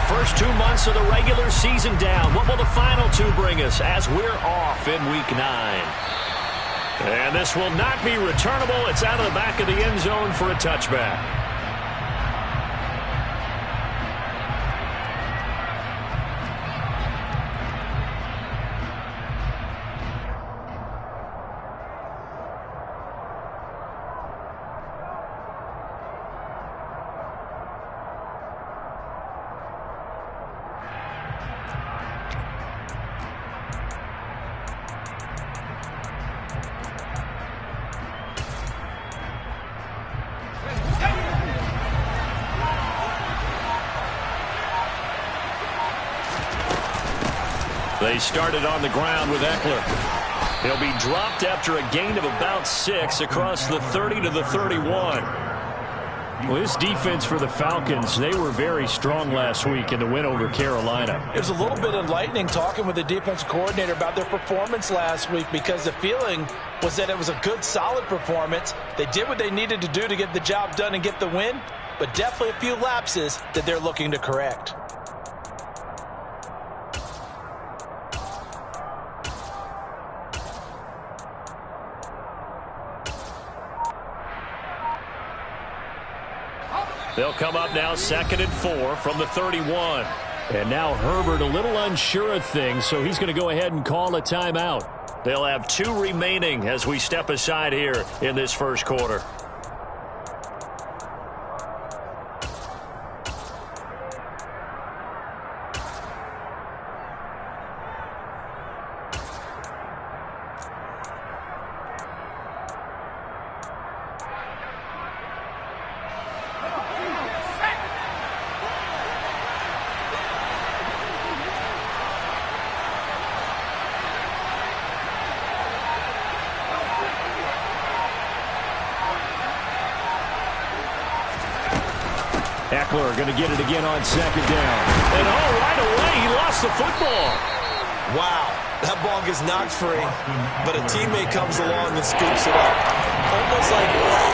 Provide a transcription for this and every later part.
first 2 months of the regular season down. What will the final two bring us as we're off in Week 9? And this will not be returnable. It's out of the back of the end zone for a touchback. They started on the ground with Ekeler. He'll be dropped after a gain of about 6 across the 30 to the 31. Well, this defense for the Falcons, they were very strong last week in the win over Carolina. It was a little bit enlightening talking with the defensive coordinator about their performance last week because the feeling was that it was a good, solid performance. They did what they needed to do to get the job done and get the win, but definitely a few lapses that they're looking to correct. They'll come up now 2nd and 4 from the 31. And now Herbert a little unsure of things, so he's going to go ahead and call a timeout. They'll have 2 remaining as we step aside here in this first quarter. Ekeler going to get it again on 2nd down. And right away, he lost the football. Wow, that ball gets knocked free, but a teammate comes along and scoops it up.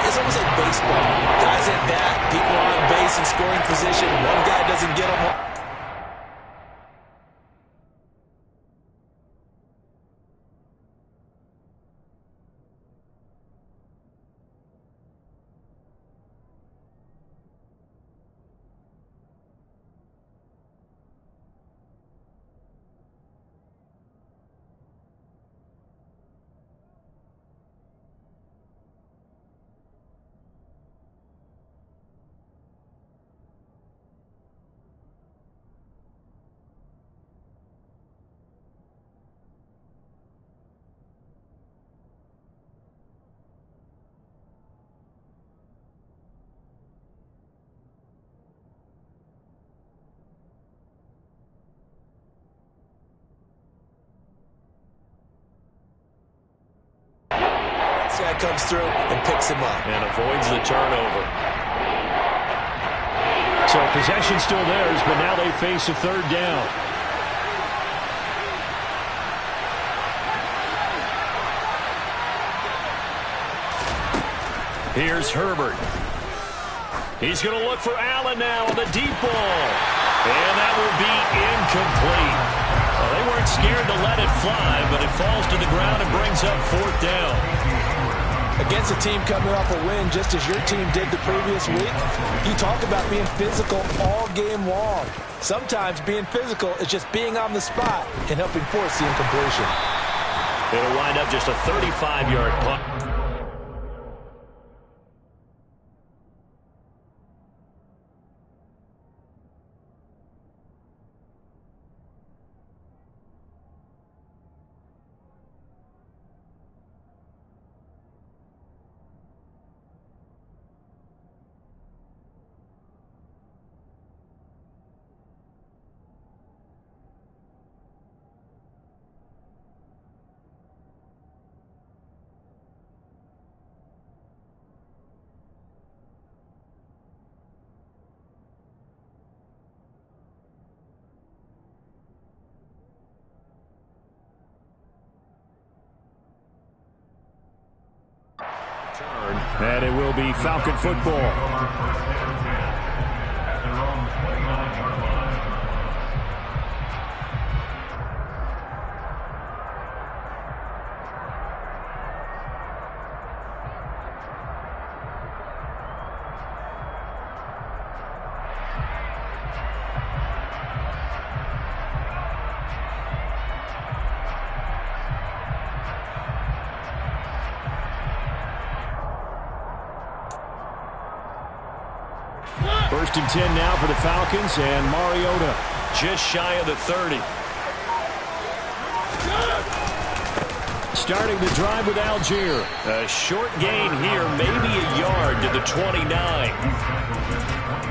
It's almost like baseball. Guys at bat, people are on base in scoring position. One guy doesn't get them. Guy comes through and picks him up. And avoids the turnover. So possession still theirs, but now they face a 3rd down. Here's Herbert. He's going to look for Allen now on the deep ball. And that will be incomplete. Well, they weren't scared to let it fly, but it falls to the ground and brings up 4th down. Against a team coming off a win, just as your team did the previous week, you talked about being physical all game long. Sometimes being physical is just being on the spot and helping force the incompletion. It'll wind up just a 35-yard punt. And it will be Falcon football. First and 10 now for the Falcons, and Mariota just shy of the 30. Starting the drive with Algier. A short gain here, maybe a yard to the 29.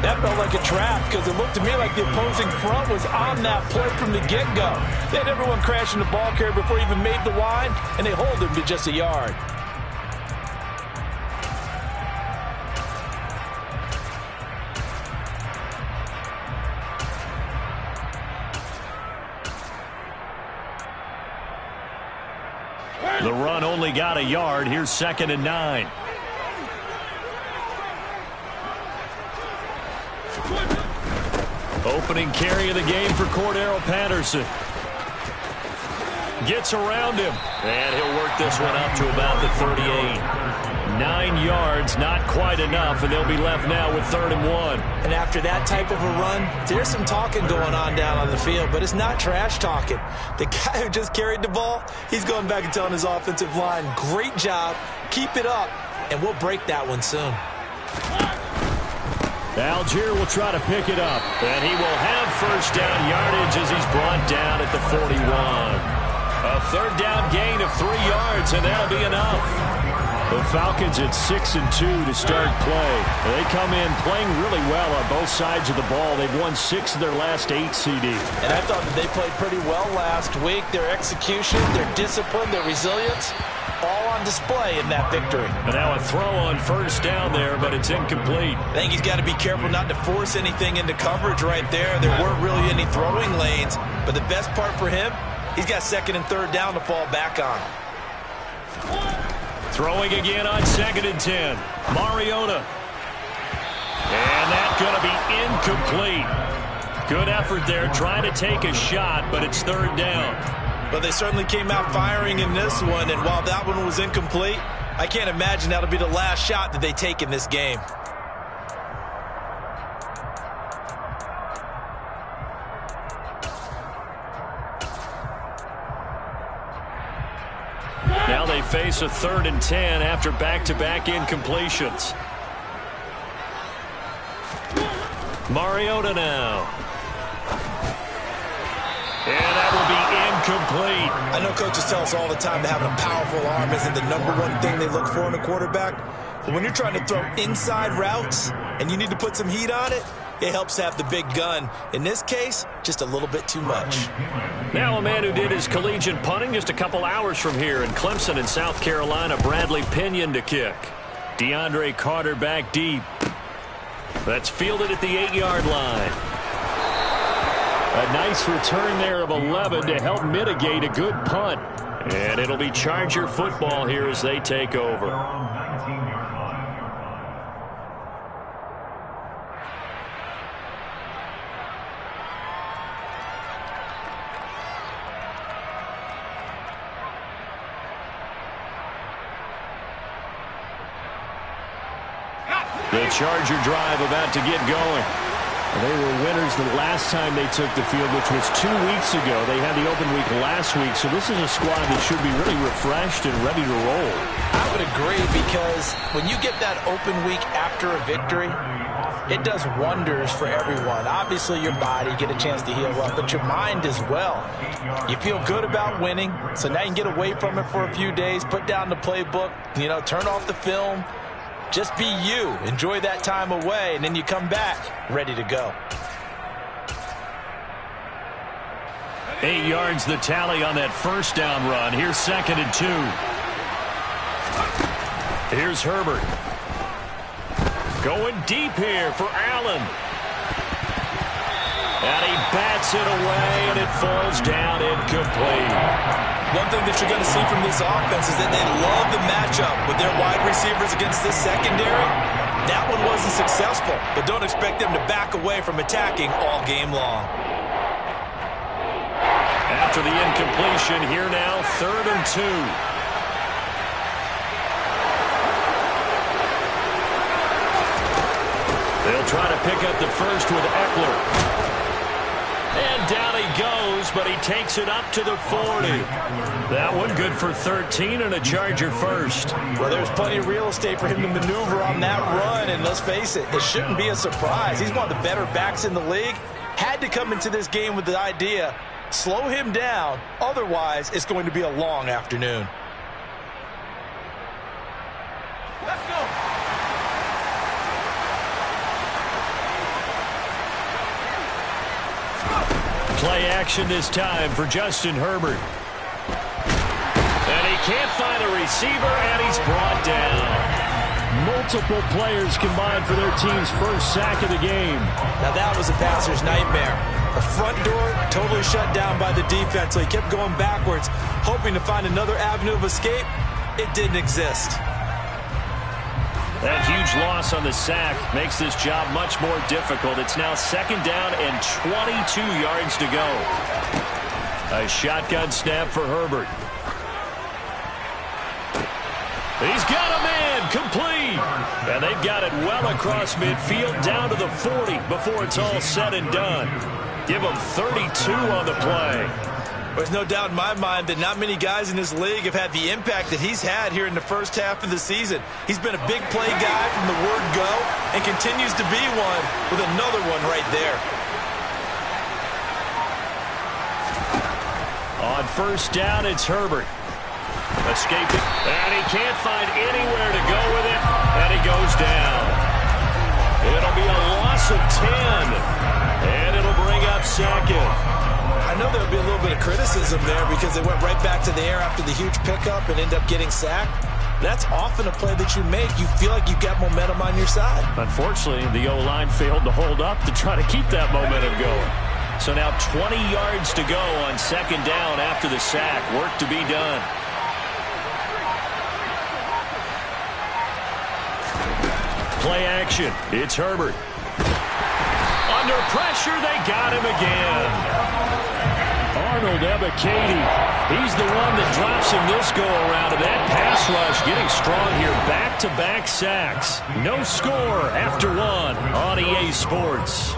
That felt like a trap because it looked to me like the opposing front was on that play from the get-go. They had everyone crashing the ball carrier before he even made the line, and they hold him to just a yard. The run only got a yard. Here's 2nd and 9. Opening carry of the game for Cordero Patterson. Gets around him. And he'll work this one up to about the 38. 9 yards, not quite enough, and they'll be left now with 3rd and 1. And after that type of a run, there's some talking going on down on the field, but it's not trash talking. The guy who just carried the ball, he's going back and telling his offensive line, great job, keep it up, and we'll break that one soon. Algier will try to pick it up, and he will have first down yardage as he's brought down at the 41. A 3rd down gain of 3 yards, and that'll be enough. The Falcons at 6-2 to start play. They come in playing really well on both sides of the ball. They've won 6 of their last 8 CD. And I thought that they played pretty well last week. Their execution, their discipline, their resilience, all on display in that victory. And now a throw on first down there, but it's incomplete. I think he's got to be careful not to force anything into coverage right there. There weren't really any throwing lanes, but the best part for him, he's got 2nd and 3rd down to fall back on. Throwing again on 2nd and 10. Mariota. And that's going to be incomplete. Good effort there, trying to take a shot, but it's 3rd down. But they certainly came out firing in this one, and while that one was incomplete, I can't imagine that'll be the last shot that they take in this game. Now they face a 3rd and 10 after back-to-back incompletions. Mariota now. And that will be incomplete. I know coaches tell us all the time that having a powerful arm isn't the #1 thing they look for in a quarterback. But when you're trying to throw inside routes and you need to put some heat on it, it helps to have the big gun. In this case, just a little bit too much. Now a man who did his collegiate punting just a couple hours from here in Clemson in South Carolina, Bradley Pinion to kick. DeAndre Carter back deep. That's fielded at the 8-yard line. A nice return there of 11 to help mitigate a good punt. And it'll be Charger football here as they take over. The Charger drive about to get going. They were winners the last time they took the field, which was 2 weeks ago. They had the open week last week, so this is a squad that should be really refreshed and ready to roll. I would agree, because when you get that open week after a victory, it does wonders for everyone. Obviously, your body, get a chance to heal up, but your mind as well. You feel good about winning, so now you can get away from it for a few days, put down the playbook, turn off the film. Just be you. Enjoy that time away, and then you come back ready to go. 8 yards the tally on that first down run. Here's 2nd and 2. Here's Herbert. Going deep here for Allen. And he bats it away, and it falls down incomplete. One thing that you're going to see from this offense is that they love the matchup with their wide receivers against this secondary. That one wasn't successful, but don't expect them to back away from attacking all game long. After the incompletion, here now, 3rd and 2. They'll try to pick up the first with Eckler. And down he goes goes, but he takes it up to the 40. That one good for 13 and a Charger first. Well, there's plenty of real estate for him to maneuver on that run, and let's face it, it shouldn't be a surprise. He's one of the better backs in the league. Had to come into this game with the idea, slow him down, otherwise it's going to be a long afternoon. Let's go. Play action this time for Justin Herbert. And he can't find a receiver, and he's brought down. Multiple players combined for their team's first sack of the game. Now that was a passer's nightmare. The front door totally shut down by the defense, so he kept going backwards, hoping to find another avenue of escape. It didn't exist. That huge loss on the sack makes this job much more difficult. It's now second down and 22 yards to go. A shotgun snap for Herbert. He's got a man complete. And they've got it well across midfield down to the 40 before it's all said and done. Give him 32 on the play. There's no doubt in my mind that not many guys in this league have had the impact that he's had here in the first half of the season. He's been a big play guy from the word go and continues to be one with another one right there. On first down, it's Herbert. Escaping, and he can't find anywhere to go with it, and he goes down. It'll be a loss of 10, and it'll bring up second. I know there'll be a little bit of criticism there because they went right back to the air after the huge pickup and end up getting sacked. That's often a play that you make. You feel like you've got momentum on your side. Unfortunately, the O-line failed to hold up to try to keep that momentum going. So now 20 yards to go on second down after the sack. Work to be done. Play action. It's Herbert. Under pressure, they got him again. Arnold Ebiketie, he's the one that drops him this go-around, and that pass rush getting strong here. Back-to-back sacks. No score after one on EA Sports.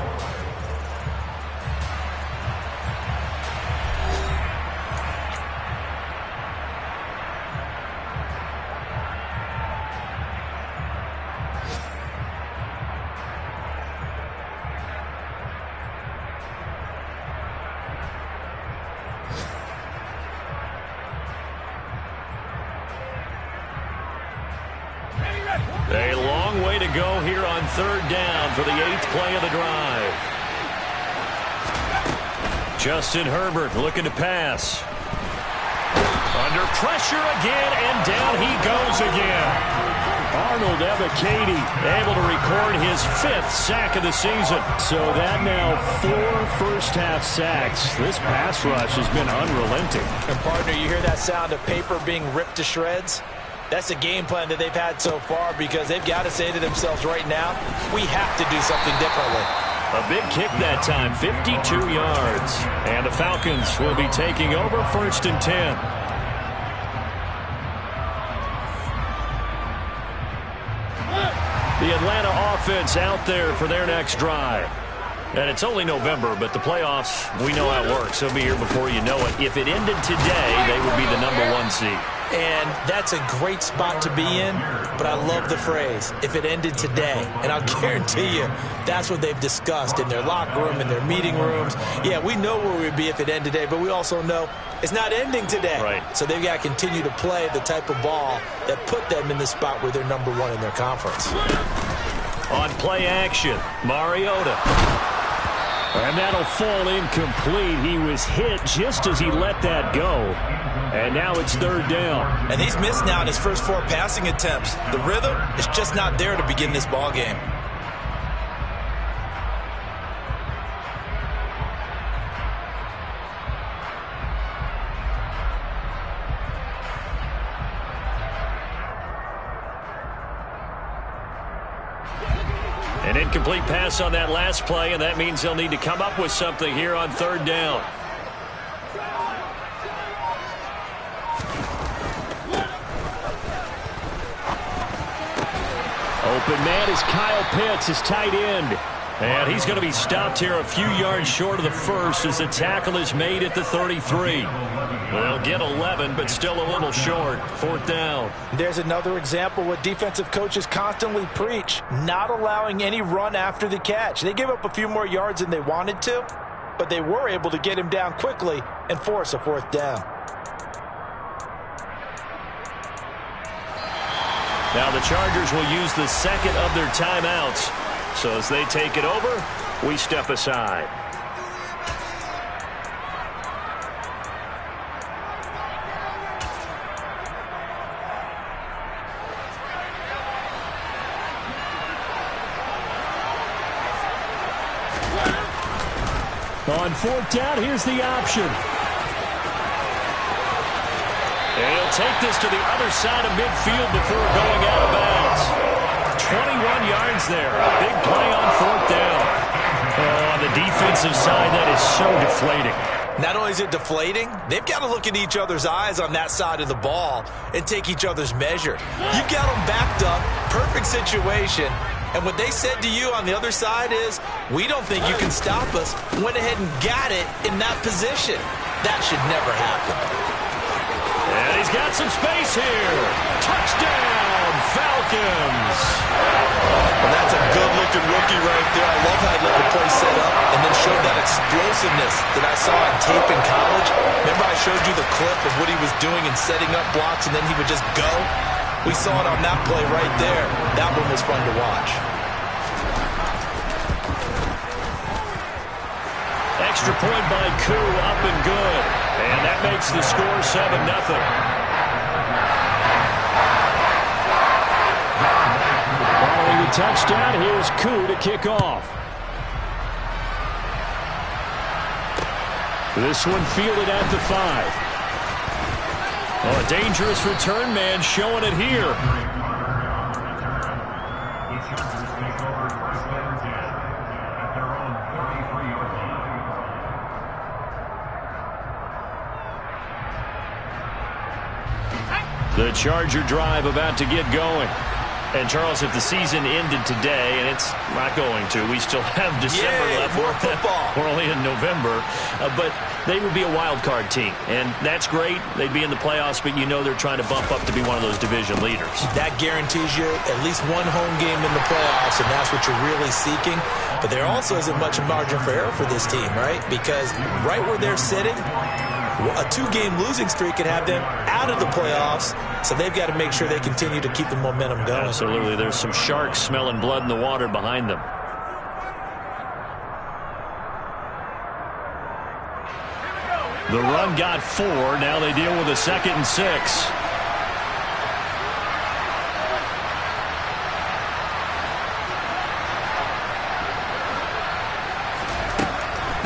A long way to go here on third down for the 8th play of the drive. Justin Herbert looking to pass. Under pressure again, and down he goes again. Arnold Ebiketie able to record his 5th sack of the season. So that now 4 first-half sacks. This pass rush has been unrelenting. And partner, you hear that sound of paper being ripped to shreds? That's a game plan that they've had so far because they've got to say to themselves right now, we have to do something differently. A big kick that time, 52 yards. And the Falcons will be taking over 1st and 10. The Atlanta offense out there for their next drive. And it's only November, but the playoffs, we know how it works. They'll be here before you know it. If it ended today, they would be the #1 seed. And that's a great spot to be in, but I love the phrase, if it ended today. And I'll guarantee you, that's what they've discussed in their locker room, in their meeting rooms. Yeah, we know where we'd be if it ended today, but we also know it's not ending today. Right. So they've got to continue to play the type of ball that put them in the spot where they're #1 in their conference. On play action, Mariota. And that'll fall incomplete. He was hit just as he let that go. And now it's third down. And he's missed now in his first 4 passing attempts. The rhythm is just not there to begin this ball game. An incomplete pass on that last play, and that means they'll need to come up with something here on third down. Open man is Kyle Pitts, his tight end. And he's going to be stopped here a few yards short of the first as the tackle is made at the 33. They'll get 11, but still a little short. 4th down. There's another example what defensive coaches constantly preach, not allowing any run after the catch. They gave up a few more yards than they wanted to, but they were able to get him down quickly and force a 4th down. Now the Chargers will use the second of their timeouts. So as they take it over, we step aside. On 4th down, here's the option. And he'll take this to the other side of midfield before going out of bounds. 21 yards there. A big play on 4th down. Oh, on the defensive side, that is so deflating. Not only is it deflating, they've got to look in each other's eyes on that side of the ball and take each other's measure. You've got them backed up, perfect situation, and what they said to you on the other side is, we don't think you can stop us. Went ahead and got it in that position. That should never happen. And he's got some space here. Touchdown, Falcons. Well, that's a good-looking rookie right there. I love how he let the play set up and then showed that explosiveness that I saw on tape in college. Remember I showed you the clip of what he was doing and setting up blocks, and then he would just go? We saw it on that play right there. That one was fun to watch. Extra point by Koo, up and good. And that makes the score 7-0. Following the touchdown, here's Koo to kick off. This one fielded at the 5. Oh, a dangerous return man showing it here. The Charger drive about to get going. And, Charles, if the season ended today, and it's not going to, we still have December left. More football. We're only in November. But they would be a wild card team. And that's great. They'd be in the playoffs, but you know they're trying to bump up to be one of those division leaders. That guarantees you at least one home game in the playoffs, and that's what you're really seeking. But there also isn't much margin for error for this team, right? Because right where they're sitting, a 2-game losing streak could have them out of the playoffs, so they've got to make sure they continue to keep the momentum going. Absolutely. There's some sharks smelling blood in the water behind them. The run got 4. Now they deal with a 2nd and 6.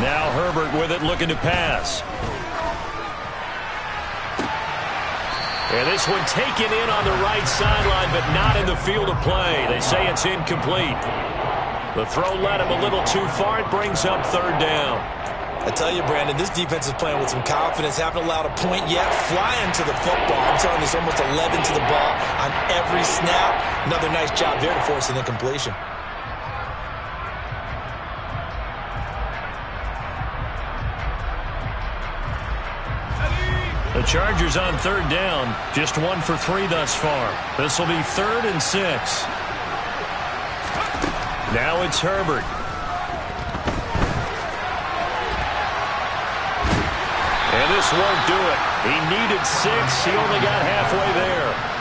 Now Herbert with it, looking to pass. And this one taken in on the right sideline, but not in the field of play. They say it's incomplete. The throw led him a little too far. It brings up 3rd down. I tell you, Brandon, this defense is playing with some confidence. Haven't allowed a point yet. Flying to the football. I'm telling you, it's almost 11 to the ball on every snap. Another nice job there to force an incompletion. The Chargers on 3rd down. Just 1 for 3 thus far. This will be 3rd and 6. Now it's Herbert. And this won't do it. He needed 6. He only got halfway there.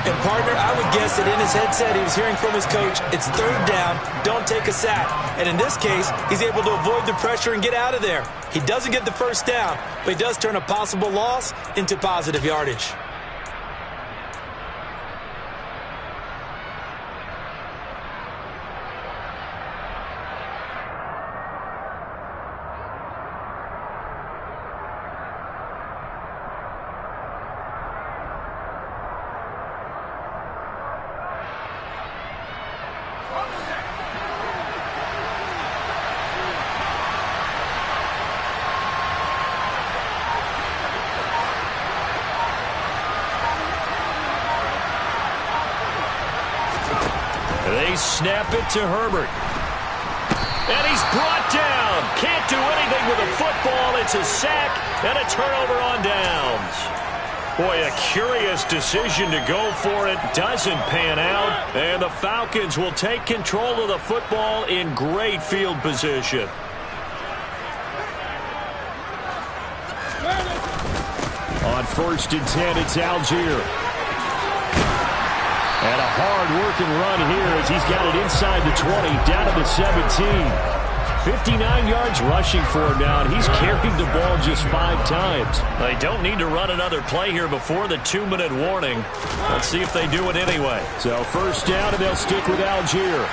And, partner, I would guess that in his headset he was hearing from his coach, it's 3rd down, don't take a sack. And in this case, he's able to avoid the pressure and get out of there. He doesn't get the 1st down, but he does turn a possible loss into positive yardage. They snap it to Herbert. And he's brought down. Can't do anything with the football. It's a sack and a turnover on downs. Boy, a curious decision to go for it. Doesn't pan out. And the Falcons will take control of the football in great field position. On 1st and 10, it's Algier. And a hard-working run here as he's got it inside the 20, down to the 17. 59 yards rushing for him now, and he's carried the ball just 5 times. They don't need to run another play here before the 2-minute warning. Let's see if they do it anyway. So 1st down, and they'll stick with Algier.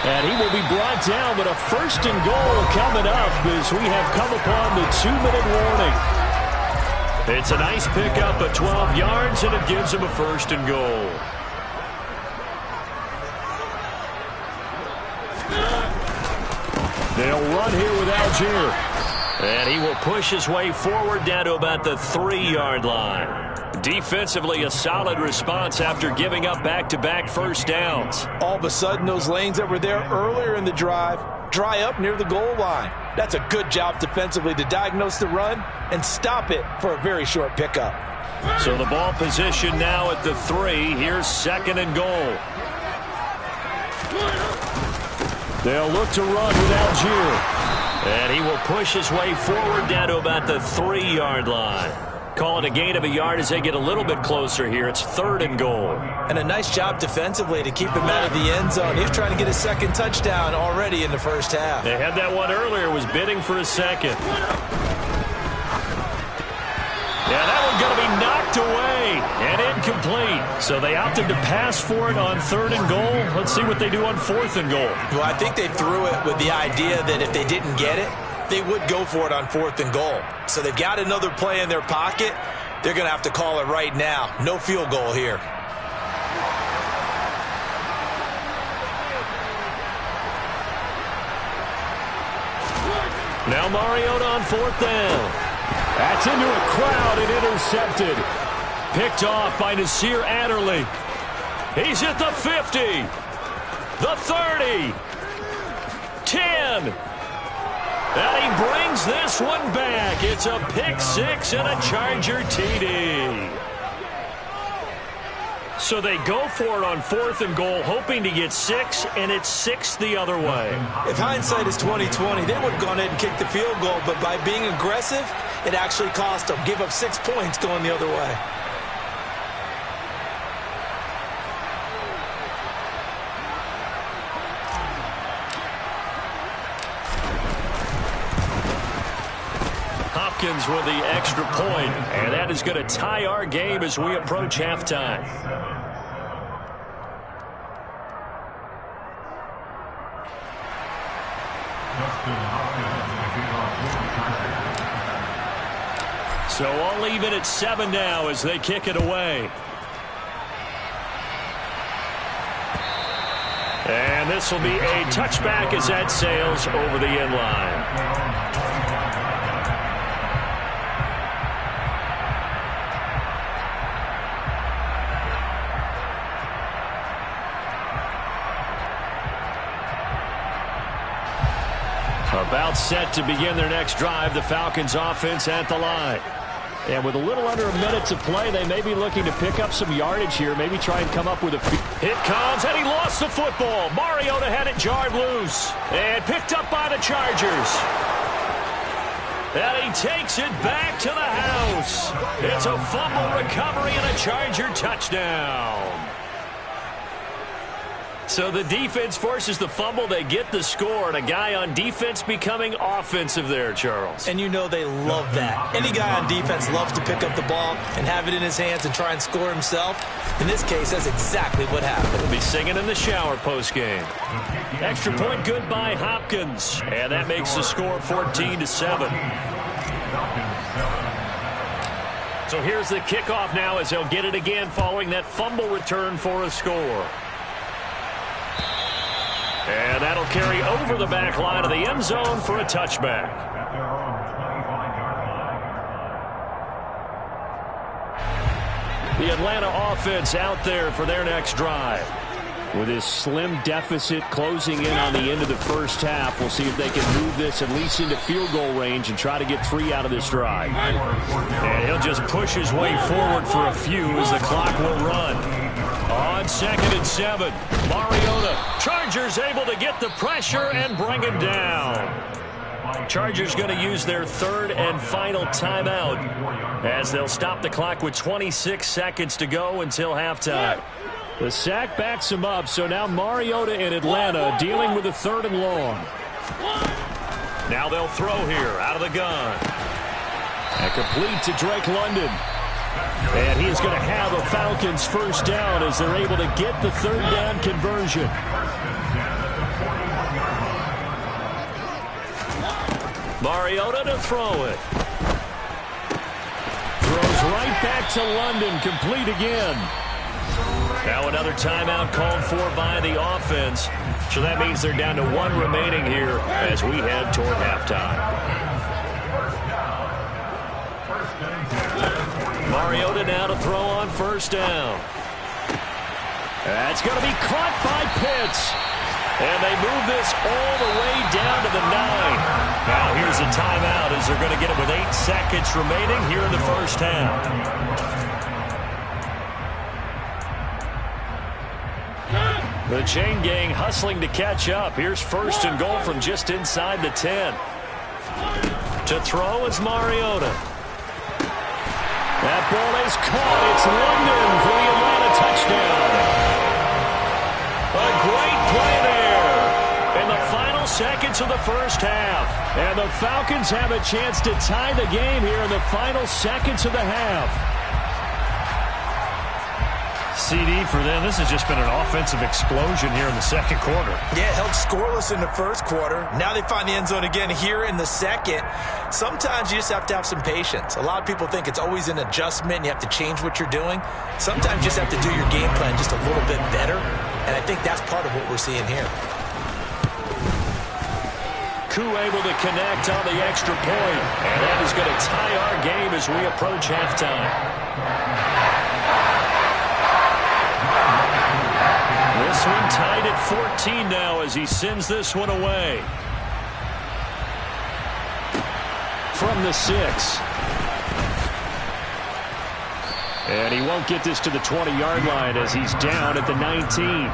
And he will be brought down, but a 1st and goal coming up as we have come upon the 2-minute warning. It's a nice pickup of 12 yards, and it gives him a 1st and goal. They'll run here with Algier. And he will push his way forward down to about the 3-yard line. Defensively, a solid response after giving up back-to-back 1st downs. All of a sudden, those lanes that were there earlier in the drive dry up near the goal line. That's a good job defensively to diagnose the run and stop it for a very short pickup. So the ball position now at the 3. Here's 2nd and goal. They'll look to run with Algier. And he will push his way forward down to about the 3-yard line. Call it a gain of a yard as they get a little bit closer here. It's 3rd and goal. And a nice job defensively to keep him out of the end zone. He was trying to get his 2nd touchdown already in the 1st half. They had that one earlier, was bidding for a 2nd. Yeah, that one's going to be knocked away and incomplete. So they opted to pass for it on 3rd and goal. Let's see what they do on 4th and goal. Well, I think they threw it with the idea that if they didn't get it, they would go for it on 4th and goal. So they've got another play in their pocket. They're going to have to call it right now. No field goal here. Now Mariota on 4th down. That's into a crowd and intercepted. Picked off by Nasir Adderley. He's at the 50. The 30. 10. And he brings this one back. It's a pick 6 and a Charger TD. So they go for it on 4th and goal, hoping to get 6, and it's 6 the other way. If hindsight is 20/20, they would have gone ahead and kicked the field goal, but by being aggressive, it actually cost them. Give up 6 points going the other way. Hopkins with the extra point, and that is going to tie our game as we approach halftime. So I'll leave it at 7 now as they kick it away. And this will be a touchback as that sails over the end line. About set to begin their next drive, the Falcons offense at the line. And with a little under a minute to play, they may be looking to pick up some yardage here, maybe try and come up with a hit comes, and he lost the football. Mariota had it jarred loose and picked up by the Chargers. And he takes it back to the house. It's a fumble recovery and a Charger touchdown. So the defense forces the fumble. They get the score, and a guy on defense becoming offensive there, Charles. And you know they love that. Any guy on defense loves to pick up the ball and have it in his hands and try and score himself. In this case, that's exactly what happened. He'll be singing in the shower postgame. Extra point good by Hopkins. And that makes the score 14-7. So here's the kickoff now as they'll get it again following that fumble return for a score. And that'll carry over the back line of the end zone for a touchback. The Atlanta offense out there for their next drive. With this slim deficit closing in on the end of the first half, we'll see if they can move this at least into field goal range and try to get 3 out of this drive. And he'll just push his way forward for a few as the clock will run. On 2nd and 7, Mariota. Chargers able to get the pressure and bring him down. Chargers going to use their 3rd and final timeout as they'll stop the clock with 26 seconds to go until halftime. The sack backs him up, so now Mariota in Atlanta dealing with a 3rd and long. Now they'll throw here out of the gun. And complete to Drake London. And he is going to have a Falcons first down as they're able to get the 3rd down conversion. Mariota to throw it. Throws right back to London, complete again. Now another timeout called for by the offense. So that means they're down to 1 remaining here as we head toward halftime. Mariota now to throw on first down. That's going to be caught by Pitts. And they move this all the way down to the 9. Now here's a timeout as they're going to get it with 8 seconds remaining here in the first half. The chain gang hustling to catch up. Here's 1st and goal from just inside the 10. To throw is Mariota. That ball is caught. It's London for the Atlanta touchdown. A great play there in the final seconds of the first half. And the Falcons have a chance to tie the game here in the final seconds of the half. CD for them. This has just been an offensive explosion here in the second quarter. Yeah, held scoreless in the first quarter. Now they find the end zone again here in the second. Sometimes you just have to have some patience. A lot of people think it's always an adjustment. You have to change what you're doing. Sometimes you just have to do your game plan just a little bit better. And I think that's part of what we're seeing here. Koo able to connect on the extra point. And that is going to tie our game as we approach halftime. This one tied at 14 now as he sends this one away. From the 6. And he won't get this to the 20-yard line as he's down at the 19.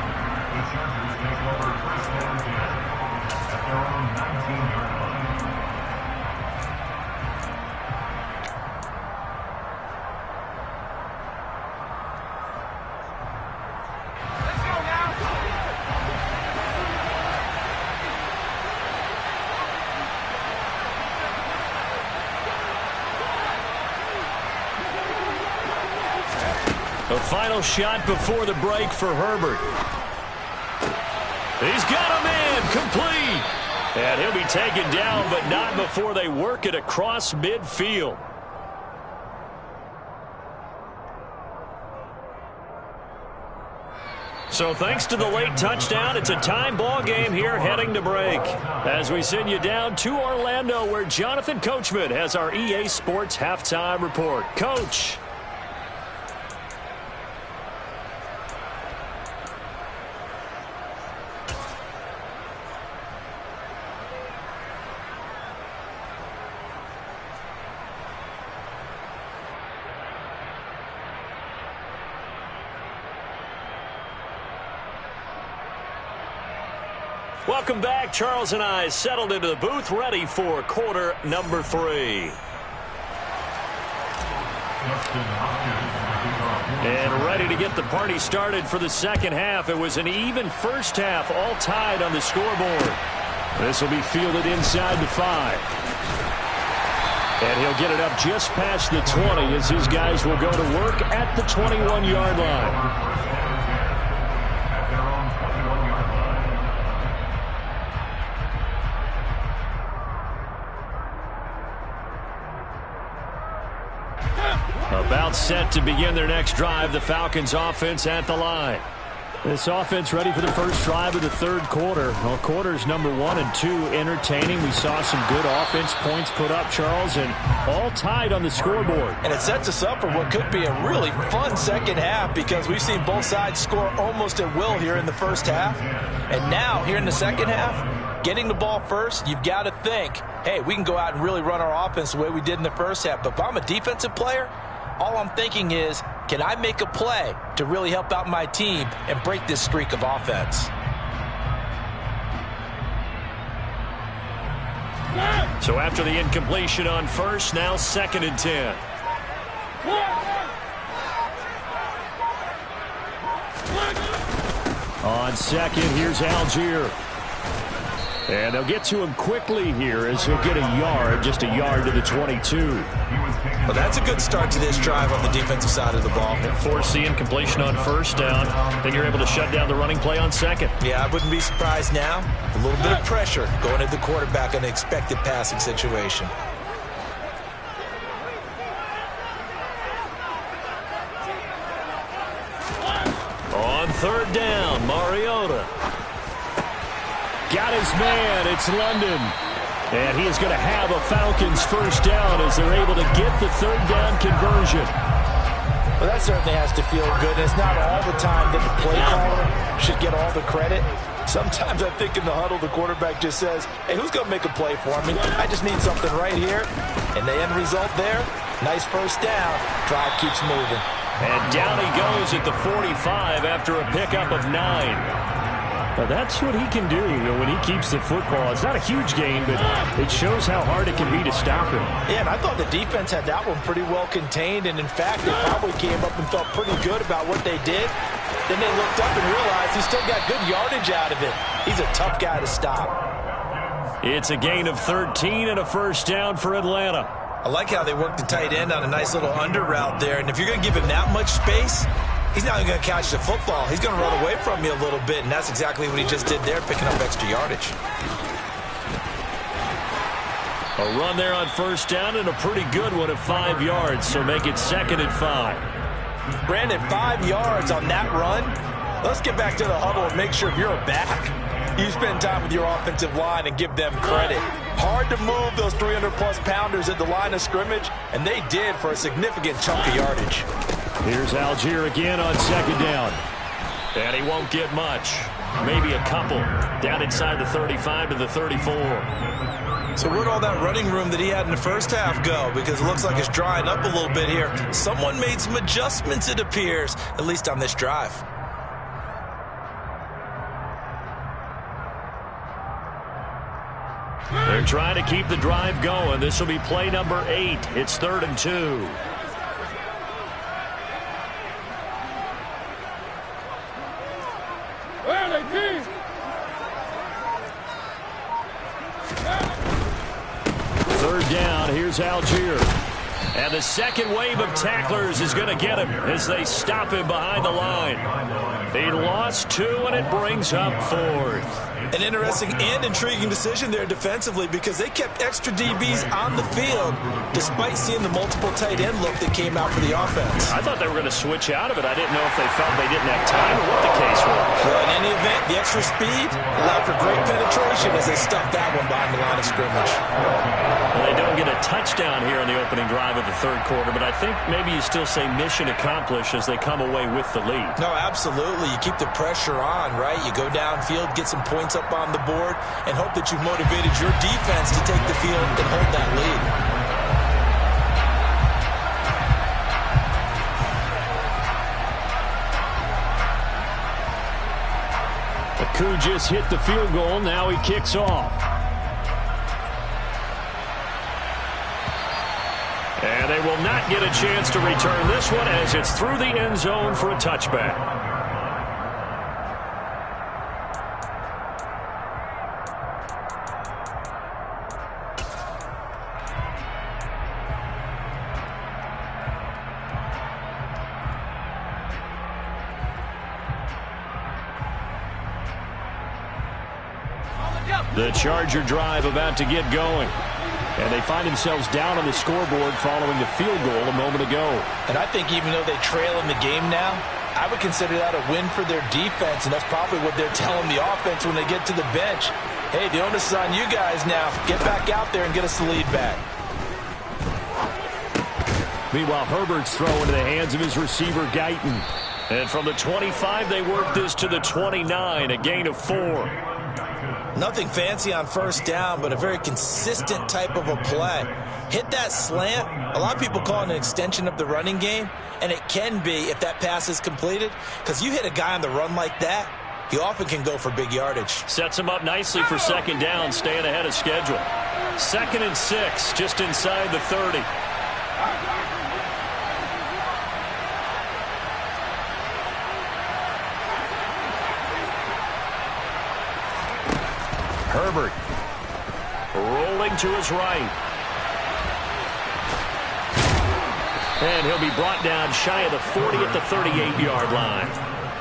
A final shot before the break for Herbert. He's got him in, complete. And he'll be taken down, but not before they work it across midfield. So thanks to the late touchdown, it's a time ball game here heading to break. As we send you down to Orlando, where Jonathan Coachman has our EA Sports halftime report. Coach. Welcome back. Charles and I settled into the booth, ready for quarter number 3. And ready to get the party started for the second half. It was an even first half, all tied on the scoreboard. This will be fielded inside the 5. And he'll get it up just past the 20 as his guys will go to work at the 21-yard line. About set to begin their next drive, the Falcons offense at the line. This offense ready for the first drive of the third quarter. Well, quarters number 1 and 2 entertaining. We saw some good offense points put up, Charles, and all tied on the scoreboard. And it sets us up for what could be a really fun second half because we've seen both sides score almost at will here in the first half. And now, here in the second half, getting the ball first, you've got to think, hey, we can go out and really run our offense the way we did in the first half. But if I'm a defensive player, all I'm thinking is, can I make a play to really help out my team and break this streak of offense? So after the incompletion on first, now 2nd and 10. On second, here's Algier. And they'll get to him quickly here as he'll get a yard, just a yard to the 22. Well, that's a good start to this drive on the defensive side of the ball. Force the incompletion on first down. Then you're able to shut down the running play on second. Yeah, I wouldn't be surprised now. A little bit of pressure going at the quarterback in an expected passing situation. On third down, Mariota. Got his man. It's London. And he is going to have a Falcons first down as they're able to get the third down conversion. Well, that certainly has to feel good. It's not all the time that the play caller should get all the credit. Sometimes I think in the huddle, the quarterback just says, hey, who's going to make a play for me? I just need something right here. And the end result there, nice first down. Drive keeps moving. And down he goes at the 45 after a pickup of 9. Well, that's what he can do when he keeps the football. It's not a huge gain, but it shows how hard it can be to stop him. Yeah, and I thought the defense had that one pretty well contained, and in fact, they probably came up and felt pretty good about what they did. Then they looked up and realized he still got good yardage out of it. He's a tough guy to stop. It's a gain of 13 and a first down for Atlanta. I like how they worked the tight end on a nice little under route there, and if you're going to give him that much space, he's not going to catch the football. He's going to run away from you a little bit, and that's exactly what he just did there, picking up extra yardage. A run there on first down and a pretty good one of 5 yards, so make it 2nd and 5. Brandon, 5 yards on that run. Let's get back to the huddle and make sure if you're a back, you spend time with your offensive line and give them credit. Hard to move those 300-plus pounders at the line of scrimmage, and they did for a significant chunk of yardage. Here's Algier again on second down. And he won't get much. Maybe a couple. Down inside the 35 to the 34. So where'd all that running room that he had in the first half go? Because it looks like it's drying up a little bit here. Someone made some adjustments, it appears, at least on this drive. They're trying to keep the drive going. This will be play number 8. It's 3rd and 2. Third down, here's Algier. And the second wave of tacklers is going to get him as they stop him behind the line. He lost 2, and it brings up 4th. An interesting and intriguing decision there defensively because they kept extra DBs on the field despite seeing the multiple tight end look that came out for the offense. I thought they were going to switch out of it. I didn't know if they felt they didn't have time or what the case was. Well, in any event, the extra speed allowed for great penetration as they stuffed that one behind the line of scrimmage. Well, they don't get a touchdown here in the opening drive of the third quarter, but I think maybe you still say mission accomplished as they come away with the lead. No, absolutely. You keep the pressure on, right? You go downfield, get some points up on the board, and hope that you've motivated your defense to take the field and hold that lead. Akou just hit the field goal. Now he kicks off. And they will not get a chance to return this one as it's through the end zone for a touchback. The Charger drive about to get going. And they find themselves down on the scoreboard following the field goal a moment ago. And I think even though they trail in the game now, I would consider that a win for their defense, and that's probably what they're telling the offense when they get to the bench. Hey, the onus is on you guys now. Get back out there and get us the lead back. Meanwhile, Herbert's throw into the hands of his receiver, Guyton. And from the 25, they work this to the 29, a gain of 4. Nothing fancy on first down, but a very consistent type of a play. Hit that slant. A lot of people call it an extension of the running game, and it can be if that pass is completed, because you hit a guy on the run like that, he often can go for big yardage. Sets him up nicely for second down, staying ahead of schedule. 2nd and 6, just inside the 30. Herbert rolling to his right. And he'll be brought down shy of the 40 at the 38-yard line.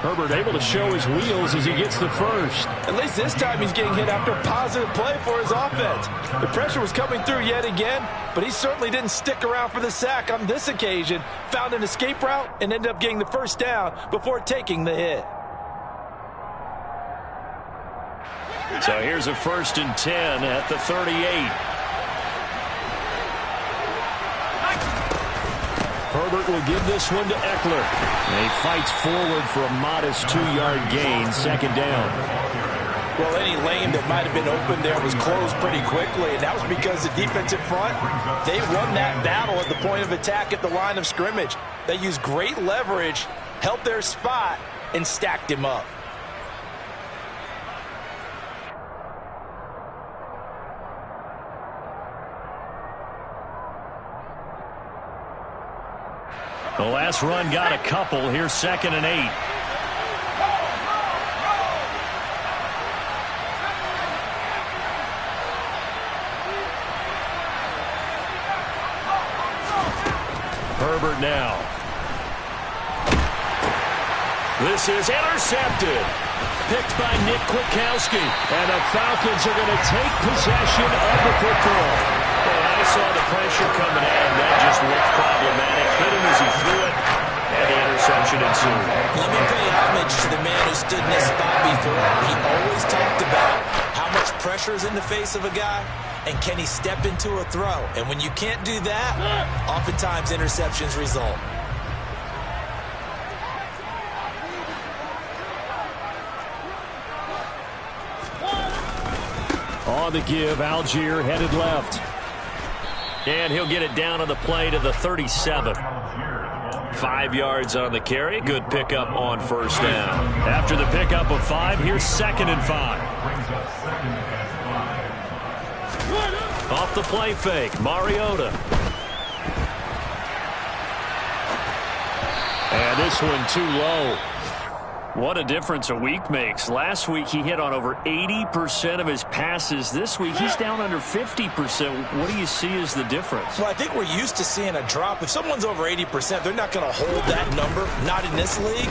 Herbert able to show his wheels as he gets the first. At least this time he's getting hit after a positive play for his offense. The pressure was coming through yet again, but he certainly didn't stick around for the sack on this occasion. Found an escape route and ended up getting the first down before taking the hit. So here's a 1st and 10 at the 38. Herbert will give this one to Eckler. And he fights forward for a modest 2-yard gain, 2nd down. Well, any lane that might have been open there was closed pretty quickly, and that was because the defensive front, they won that battle at the point of attack at the line of scrimmage. They used great leverage, held their spot, and stacked him up. The last run got a couple. Here's 2nd and 8. Herbert now. This is intercepted. Picked by Nick Kwiatkowski. And the Falcons are going to take possession of the football. Well, I saw the pressure coming at him. That just looked problematic. Hit him as he threw it, and the interception ensued. Let me pay homage to the man who stood in this spot before. He always talked about how much pressure is in the face of a guy, and can he step into a throw. And when you can't do that, oftentimes interceptions result. On the give, Algier headed left. And he'll get it down on the play to the 37. 5 yards on the carry. Good pickup on first down. After the pickup of 5, here's 2nd and 5. Off the play fake, Mariota. And this one too low. What a difference a week makes. Last week he hit on over 80% of his passes. This week he's down under 50%. What do you see as the difference? Well, I think we're used to seeing a drop. If someone's over 80%, they're not going to hold that number. Not in this league.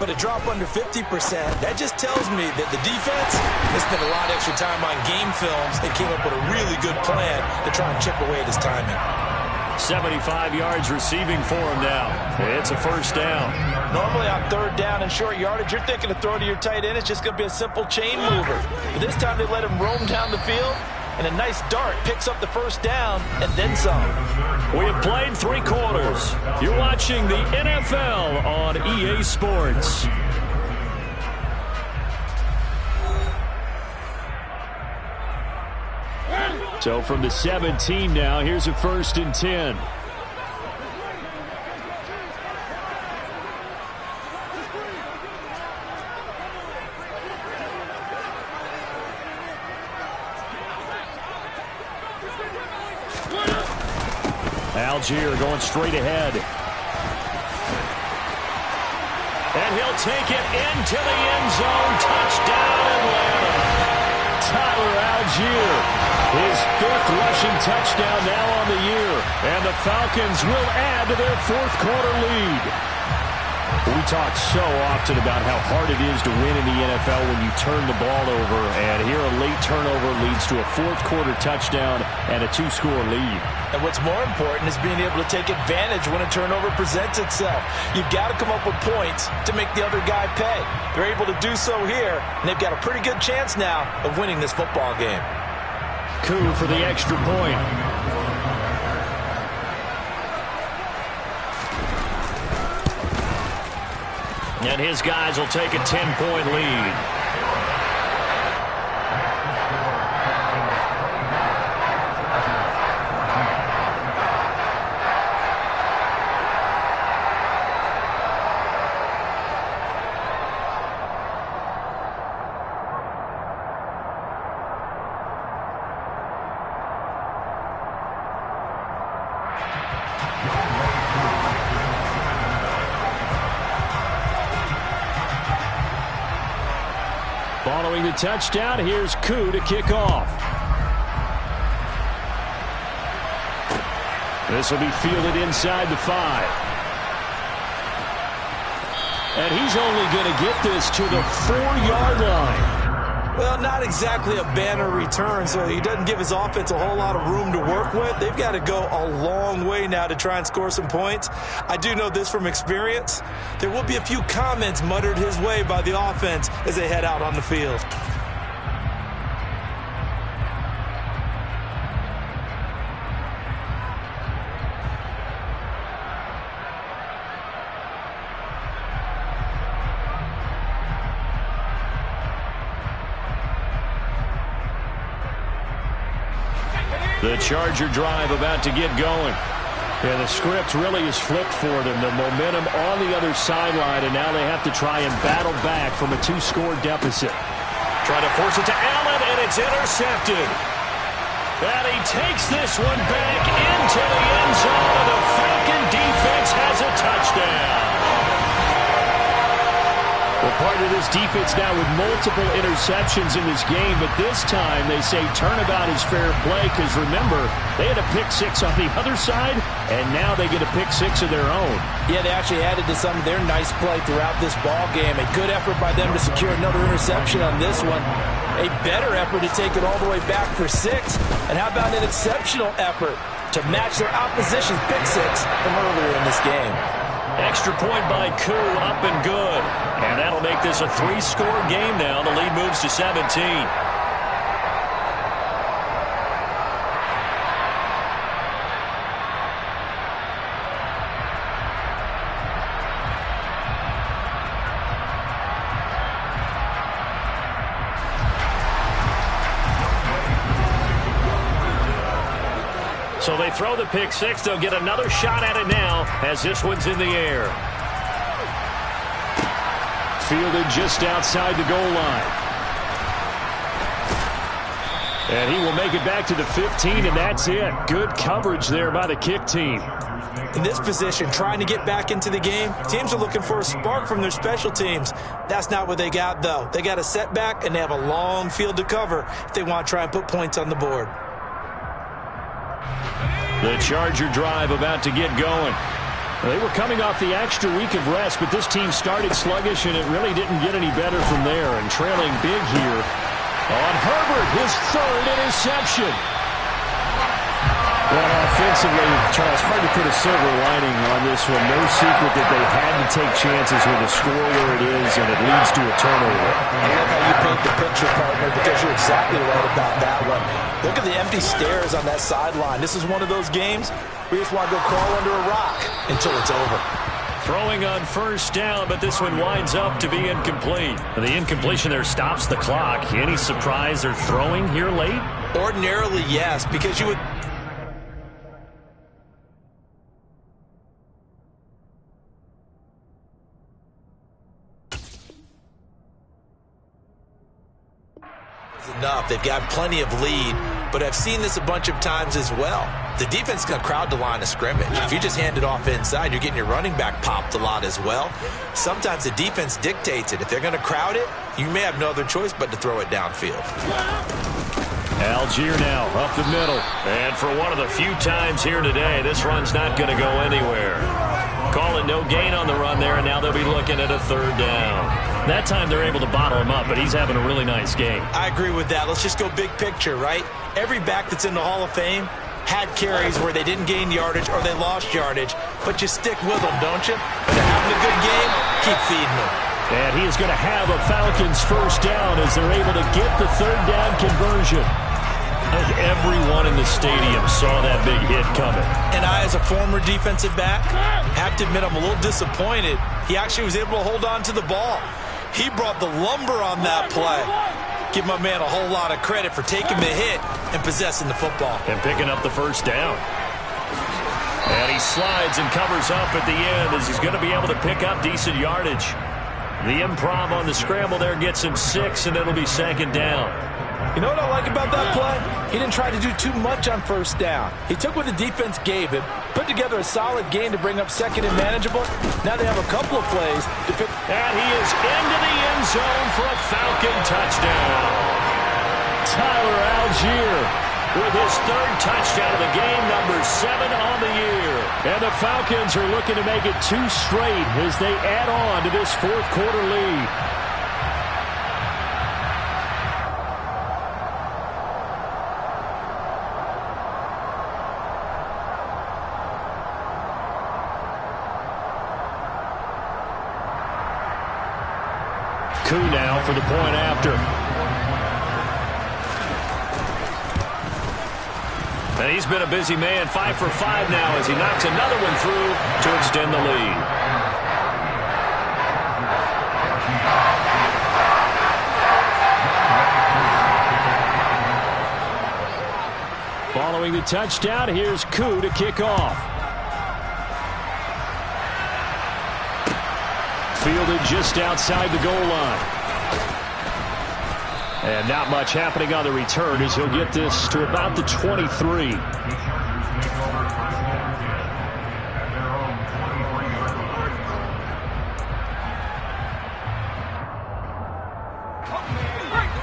But a drop under 50%, that just tells me that the defense has spent a lot of extra time on game films and came up with a really good plan to try and chip away at his timing. 75 yards receiving for him now. It's a first down. Normally on 3rd down and short yardage, you're thinking to throw to your tight end. It's just going to be a simple chain mover. But this time they let him roam down the field, and a nice dart picks up the first down and then some. We have played 3 quarters. You're watching the NFL on EA Sports. So from the 17 now, here's a 1st and 10. Algier going straight ahead. And he'll take it into the end zone. Touchdown, Atlanta. Tyler Algier, his 5th rushing touchdown now on the year. And the Falcons will add to their 4th quarter lead. We talk so often about how hard it is to win in the NFL when you turn the ball over, and here a late turnover leads to a fourth-quarter touchdown and a two-score lead. And what's more important is being able to take advantage when a turnover presents itself. You've got to come up with points to make the other guy pay. They're able to do so here, and they've got a pretty good chance now of winning this football game. Koo for the extra point. And his guys will take a 10-point lead. Following the touchdown, here's Koo to kick off. This will be fielded inside the 5. And he's only going to get this to the 4-yard line. Well, not exactly a banner return, so he doesn't give his offense a whole lot of room to work with. They've got to go a long way now to try and score some points. I do know this from experience. There will be a few comments muttered his way by the offense as they head out on the field. The Charger drive about to get going. Yeah, the script really is flipped for them. The momentum on the other sideline, and now they have to try and battle back from a 2-score deficit. Trying to force it to Allen, and it's intercepted. And he takes this one back into the end zone, and the Falcon defense has a touchdown. Well, part of this defense now with multiple interceptions in this game, but this time they say turnabout is fair play because, remember, they had a pick-6 on the other side, and now they get a pick-6 of their own. Yeah, they actually added to some of their nice play throughout this ball game. A good effort by them to secure another interception on this one. A better effort to take it all the way back for 6. And how about an exceptional effort to match their opposition's pick-6 from earlier in this game? Extra point by Koo, up and good. And that'll make this a 3-score game now. The lead moves to 17. So they throw the pick-6. They'll get another shot at it now as this one's in the air. Fielded just outside the goal line. And he will make it back to the 15, and that's it. Good coverage there by the kick team. In this position, trying to get back into the game, teams are looking for a spark from their special teams. That's not what they got, though. They got a setback, and they have a long field to cover if they want to try and put points on the board. The Charger drive about to get going. They were coming off the extra week of rest, but this team started sluggish, and it really didn't get any better from there. And trailing big here on Herbert, his 3rd interception. Well, offensively, Charles, hard to put a silver lining on this one. No secret that they had to take chances with the score where it is, and it leads to a turnover. I love how you paint the picture, partner, because you're exactly right about that one. Look at the empty stares on that sideline. This is one of those games where you just want to go crawl under a rock until it's over. Throwing on first down, but this one winds up to be incomplete. The incompletion there stops the clock. Any surprise they're throwing here late? Ordinarily, yes, because you would... enough. They've got plenty of lead, but I've seen this a bunch of times as well. The defense can crowd the line of scrimmage. If you just hand it off inside, you're getting your running back popped a lot as well. Sometimes the defense dictates it. If they're going to crowd it, you may have no other choice but to throw it downfield. Algier now up the middle. And for one of the few times here today, this run's not going to go anywhere. Call it no gain on the run there, and now they'll be looking at a third down. That time they're able to bottle him up, but he's having a really nice game. I agree with that. Let's just go big picture, right? Every back that's in the Hall of Fame had carries where they didn't gain yardage or they lost yardage, but you stick with them, don't you? When they're having a good game, keep feeding them. And he is going to have a Falcons first down as they're able to get the third down conversion. I think everyone in the stadium saw that big hit coming. And I, as a former defensive back, have to admit I'm a little disappointed. He actually was able to hold on to the ball. He brought the lumber on that play. Give my man a whole lot of credit for taking the hit and possessing the football. And picking up the first down. And he slides and covers up at the end as he's going to be able to pick up decent yardage. The improv on the scramble there gets him 6, and it'll be second down. You know what I like about that play? He didn't try to do too much on first down. He took what the defense gave him, put together a solid gain to bring up second and manageable. Now they have a couple of plays to pick. And he is into the end zone for a Falcon touchdown. Tyler Algier with his third touchdown of the game, number 7 on the year. And the Falcons are looking to make it 2 straight as they add on to this fourth quarter lead. Koo now for the point after. And he's been a busy man, 5 for 5 now as he knocks another one through to extend the lead. Following the touchdown, here's Koo to kick off. Fielded just outside the goal line. And not much happening on the return as he'll get this to about the 23.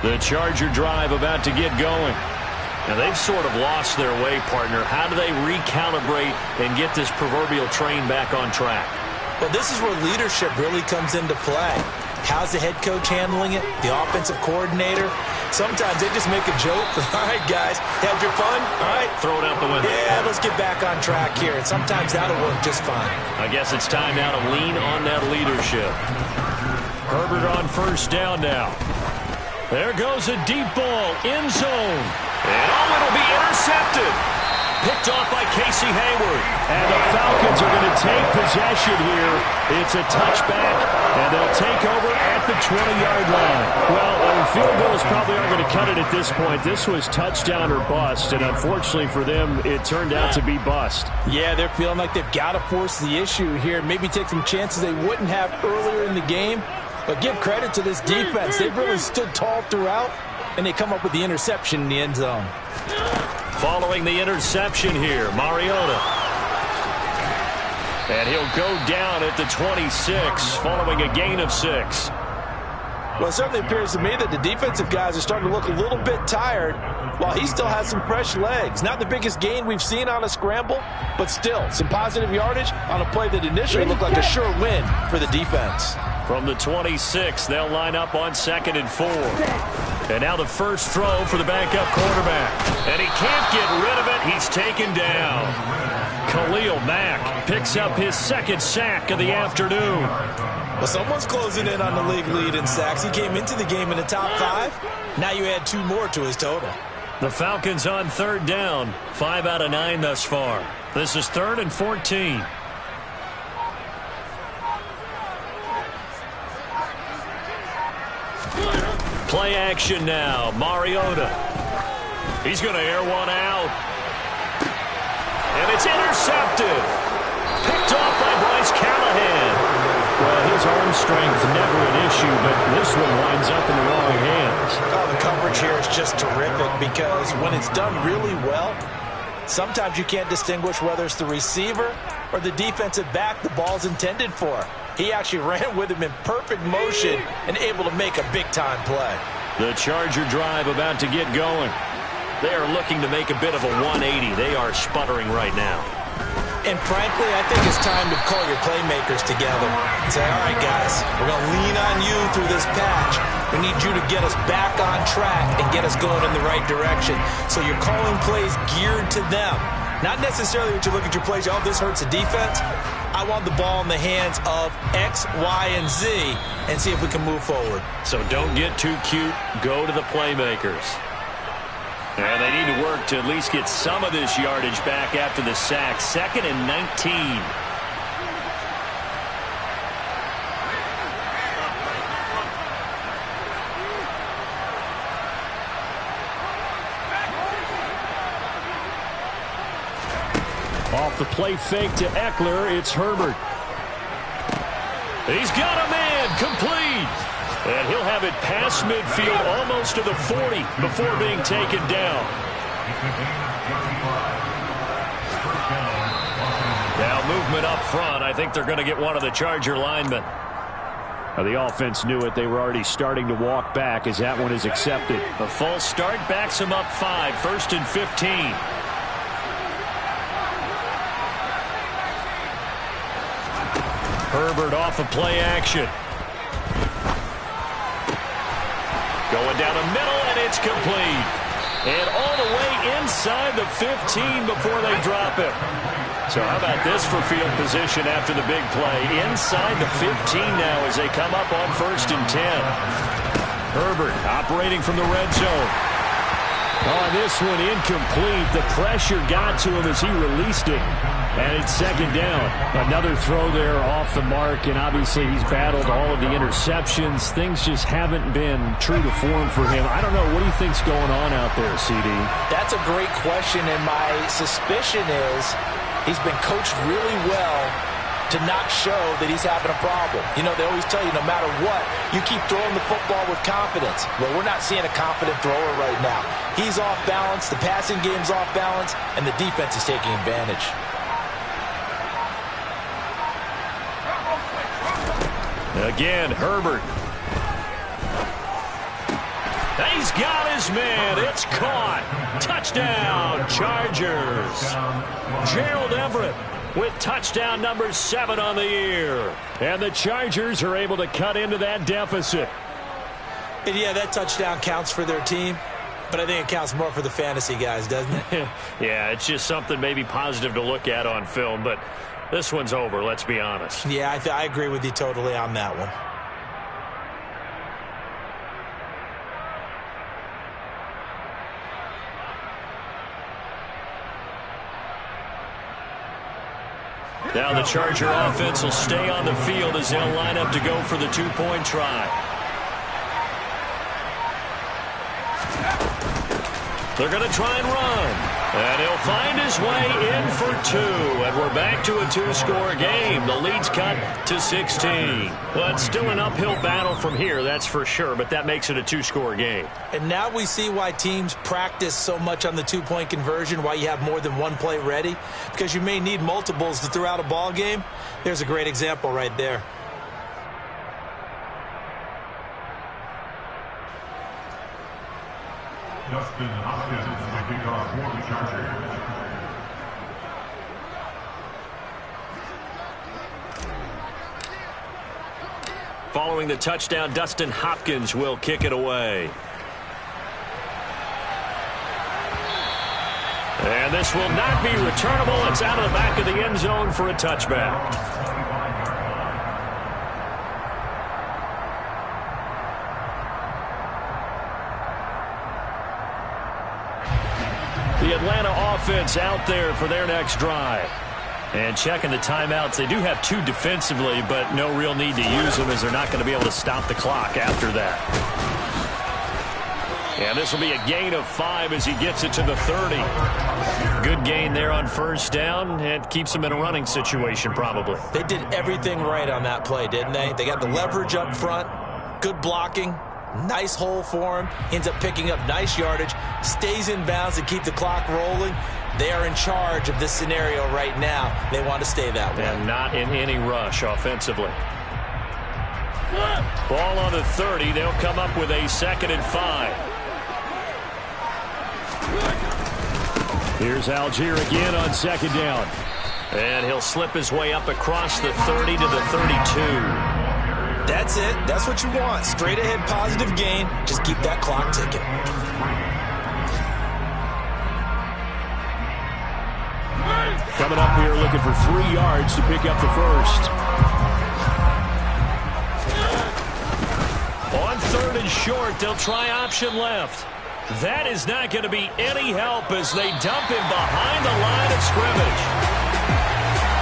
The Charger drive about to get going. Now they've sort of lost their way, partner. How do they recalibrate and get this proverbial train back on track? Well, this is where leadership really comes into play. How's the head coach handling it? The offensive coordinator? Sometimes they just make a joke. All right, guys, had your fun? All right. Throw it out the window. Yeah, let's get back on track here. And sometimes that'll work just fine. I guess it's time now to lean on that leadership. Herbert on first down now. There goes a deep ball, end zone. And it'll be intercepted. Picked off by Casey Hayward. And the Falcons are going to take possession here. It's a touchback, and they'll take over at the 20-yard line. Well, field goals probably aren't going to cut it at this point. This was touchdown or bust, and unfortunately for them, it turned out to be bust. Yeah, they're feeling like they've got to force the issue here, maybe take some chances they wouldn't have earlier in the game. But give credit to this defense. They've really stood tall throughout, and they come up with the interception in the end zone. Following the interception here, Mariota. And he'll go down at the 26, following a gain of 6. Well, it certainly appears to me that the defensive guys are starting to look a little bit tired, while he still has some fresh legs. Not the biggest gain we've seen on a scramble, but still some positive yardage on a play that initially looked like a sure win for the defense. From the 26, they'll line up on 2nd and 4. And now the first throw for the backup quarterback. And he can't get rid of it. He's taken down. Khalil Mack picks up his 2nd sack of the afternoon. Well, someone's closing in on the league lead in sacks. He came into the game in the top 5. Now you add 2 more to his total. The Falcons on 3rd down. 5 out of 9 thus far. This is 3rd and 14. Play action now. Mariota. He's going to air one out. And it's intercepted. Picked off by Bryce Callahan. Well, his arm strength never an issue, but this one winds up in the wrong hands. Oh, the coverage here is just terrific because when it's done really well, sometimes you can't distinguish whether it's the receiver or the defensive back the ball's intended for. He actually ran with him in perfect motion and able to make a big-time play. The Charger drive about to get going. They are looking to make a bit of a 180. They are sputtering right now. And frankly, I think it's time to call your playmakers together and say, all right, guys, we're going to lean on you through this patch. We need you to get us back on track and get us going in the right direction. So you're calling plays geared to them. Not necessarily what you look at your plays, oh, this hurts the defense. I want the ball in the hands of X, Y, and Z and see if we can move forward. So don't get too cute. Go to the playmakers. And they need to work to at least get some of this yardage back after the sack. 2nd and 19. Off the play fake to Eckler, it's Herbert. He's got a man, complete. And he'll have it past midfield almost to the 40 before being taken down. Now movement up front. I think they're going to get one of the Charger linemen. The offense knew it. They were already starting to walk back as that one is accepted. The false start backs him up 5, 1st and 15. Herbert off of play action. Going down the middle, and it's complete. And all the way inside the 15 before they drop it. So how about this for field position after the big play? Inside the 15 now as they come up on 1st and 10. Herbert operating from the red zone. Oh, this one incomplete. The pressure got to him as he released it. And it's 2nd down. Another throw there off the mark, and obviously he's battled all of the interceptions. Things just haven't been true to form for him. I don't know. What do you think's going on out there, CD? That's a great question, and my suspicion is he's been coached really well to not show that he's having a problem. You know, they always tell you no matter what, you keep throwing the football with confidence. Well, we're not seeing a confident thrower right now. He's off balance, the passing game's off balance, and the defense is taking advantage. Again, Herbert. He's got his man. It's caught. Touchdown, Chargers. Gerald Everett with touchdown number 7 on the year. And the Chargers are able to cut into that deficit. And yeah, that touchdown counts for their team, but I think it counts more for the fantasy guys, doesn't it? Yeah, it's just something maybe positive to look at on film, but this one's over, let's be honest. Yeah, I agree with you totally on that one. Now the Charger offense will stay on the field as they'll line up to go for the 2-point try. They're going to try and run. And he'll find his way in for 2. And we're back to a 2-score game. The lead's cut to 16. Well, it's still an uphill battle from here, that's for sure. But that makes it a 2-score game. And now we see why teams practice so much on the 2-point conversion, why you have more than one play ready. Because you may need multiples to throw out a ball game. There's a great example right there. Justin Hopkins, the kickoff for the Chargers. Following the touchdown, Dustin Hopkins will kick it away. And this will not be returnable. It's out of the back of the end zone for a touchback. The Atlanta offense out there for their next drive. And checking the timeouts, they do have 2 defensively, but no real need to use them as they're not going to be able to stop the clock after that. And this will be a gain of 5 as he gets it to the 30. Good gain there on 1st down, and keeps him in a running situation probably. They did everything right on that play, didn't they? They got the leverage up front, good blocking, nice hole for him, ends up picking up nice yardage, stays in bounds to keep the clock rolling. They are in charge of this scenario right now. They want to stay that way. And not in any rush offensively. Ball on the 30. They'll come up with a 2nd and 5. Here's Algier again on 2nd down. And he'll slip his way up across the 30 to the 32. That's it. That's what you want. Straight ahead positive gain. Just keep that clock ticking. Coming up here looking for 3 yards to pick up the first. On 3rd and short, they'll try option left. That is not going to be any help as they dump him behind the line of scrimmage.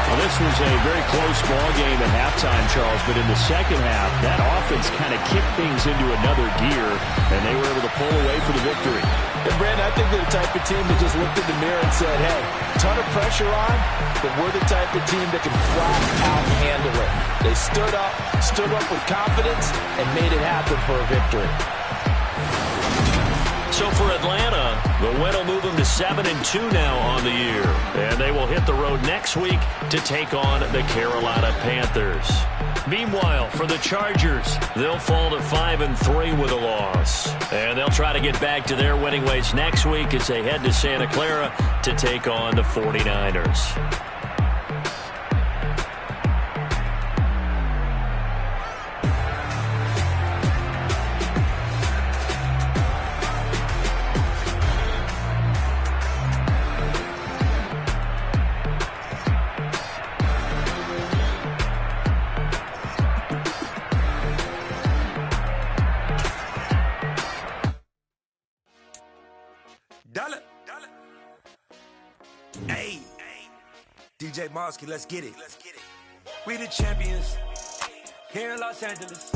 Well, this was a very close ball game at halftime, Charles, but in the second half, that offense kind of kicked things into another gear, and they were able to pull away for the victory. And, Brandon, I think they're the type of team that just looked in the mirror and said, hey, ton of pressure on, but we're the type of team that can flat out handle it. They stood up with confidence, and made it happen for a victory. So for Atlanta, the win will move them to 7-2 now on the year. And they will hit the road next week to take on the Carolina Panthers. Meanwhile, for the Chargers, they'll fall to 5-3 with a loss. And they'll try to get back to their winning ways next week as they head to Santa Clara to take on the 49ers. Hey, DJ Mosky, let's get it. We the champions here in Los Angeles.